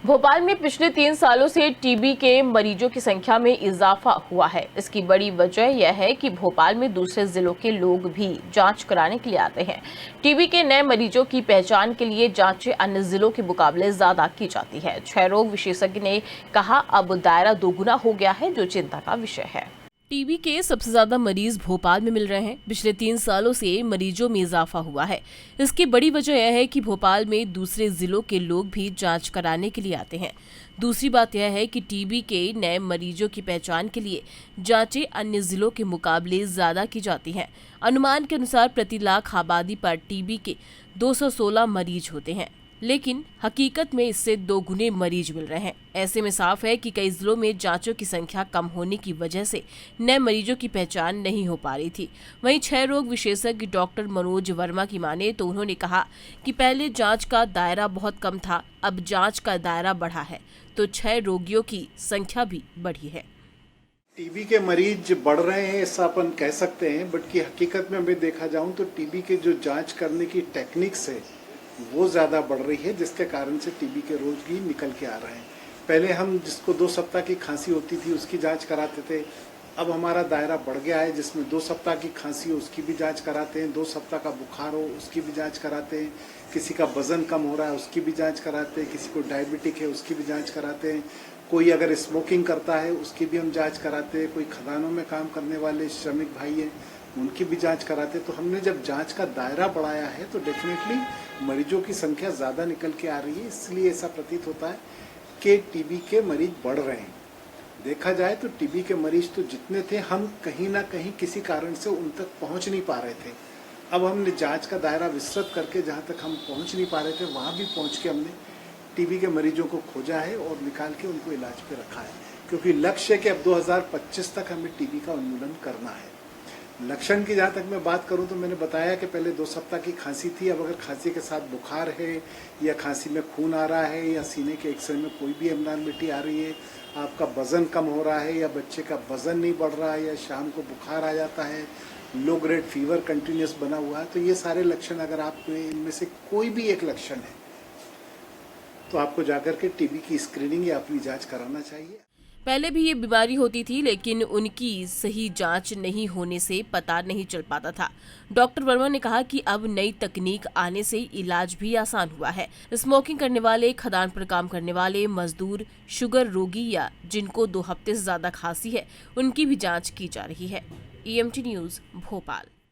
भोपाल में पिछले 3 सालों से टीबी के मरीजों की संख्या में इजाफा हुआ है। इसकी बड़ी वजह यह है कि भोपाल में दूसरे जिलों के लोग भी जांच कराने के लिए आते हैं। टीबी के नए मरीजों की पहचान के लिए जांचें अन्य जिलों के मुकाबले ज्यादा की जाती है। क्षय रोग विशेषज्ञ ने कहा, अब दायरा दोगुना हो गया है, जो चिंता का विषय है। टीबी के सबसे ज्यादा मरीज भोपाल में मिल रहे हैं। पिछले 3 सालों से मरीजों में इजाफा हुआ है। इसकी बड़ी वजह यह है कि भोपाल में दूसरे जिलों के लोग भी जांच कराने के लिए आते हैं। दूसरी बात यह है कि टीबी के नए मरीजों की पहचान के लिए जांचें अन्य जिलों के मुकाबले ज्यादा की जाती हैं। अनुमान के अनुसार प्रति लाख आबादी पर टीबी के 216 मरीज होते हैं, लेकिन हकीकत में इससे 2 गुने मरीज मिल रहे हैं। ऐसे में साफ है कि कई जिलों में जांचों की संख्या कम होने की वजह से नए मरीजों की पहचान नहीं हो पा रही थी। वहीं क्षय रोग विशेषज्ञ डॉक्टर मनोज वर्मा की माने तो उन्होंने कहा कि पहले जांच का दायरा बहुत कम था, अब जांच का दायरा बढ़ा है तो क्षय रोगियों की संख्या भी बढ़ी है। टीबी के मरीज बढ़ रहे हैं ऐसा अपन कह सकते हैं, बट की हकीकत में मैं देखा जाऊं तो टीबी के जो जांच करने की टेक्निक्स है वो ज़्यादा बढ़ रही है, जिसके कारण से टीबी के रोगी निकल के आ रहे हैं। पहले हम जिसको 2 सप्ताह की खांसी होती थी उसकी जांच कराते थे, अब हमारा दायरा बढ़ गया है जिसमें 2 सप्ताह की खांसी हो उसकी भी जांच कराते हैं, 2 सप्ताह का बुखार हो उसकी भी जांच कराते हैं, किसी का वजन कम हो रहा है उसकी भी जांच कराते हैं, किसी को डायबिटिक है उसकी भी जांच कराते हैं, कोई अगर स्मोकिंग करता है उसकी भी हम जांच कराते हैं, कोई खदानों में काम करने वाले श्रमिक भाई हैं उनकी भी जांच कराते। तो हमने जब जांच का दायरा बढ़ाया है तो डेफिनेटली मरीजों की संख्या ज़्यादा निकल के आ रही है, इसलिए ऐसा प्रतीत होता है कि टीबी के मरीज बढ़ रहे हैं। देखा जाए तो टीबी के मरीज तो जितने थे हम कहीं ना कहीं किसी कारण से उन तक पहुंच नहीं पा रहे थे। अब हमने जांच का दायरा विस्तृत करके जहां तक हम पहुंच नहीं पा रहे थे वहां भी पहुंच के हमने टीबी के मरीजों को खोजा है और निकाल के उनको इलाज पे रखा है, क्योंकि लक्ष्य है कि अब 2025 तक हमें टीबी का उन्मूलन करना है। लक्षण की जहाँ तक मैं बात करूँ तो मैंने बताया कि पहले 2 सप्ताह की खांसी थी, अब अगर खांसी के साथ बुखार है या खांसी में खून आ रहा है या सीने के एक्सरे में कोई भी एब्नॉर्मलिटी आ रही है, आपका वजन कम हो रहा है या बच्चे का वजन नहीं बढ़ रहा है या शाम को बुखार आ जाता है, लो ग्रेड फीवर कंटिन्यूस बना हुआ है, तो ये सारे लक्षण अगर आपको इनमें से कोई भी एक लक्षण है तो आपको जाकर के टीबी की स्क्रीनिंग या अपनी जाँच कराना चाहिए। पहले भी ये बीमारी होती थी, लेकिन उनकी सही जांच नहीं होने से पता नहीं चल पाता था। डॉक्टर वर्मा ने कहा कि अब नई तकनीक आने से इलाज भी आसान हुआ है। स्मोकिंग करने वाले, खदान पर काम करने वाले, मजदूर, शुगर रोगी या जिनको 2 हफ्ते से ज्यादा खांसी है, उनकी भी जांच की जा रही है। EMT news, Bhopal.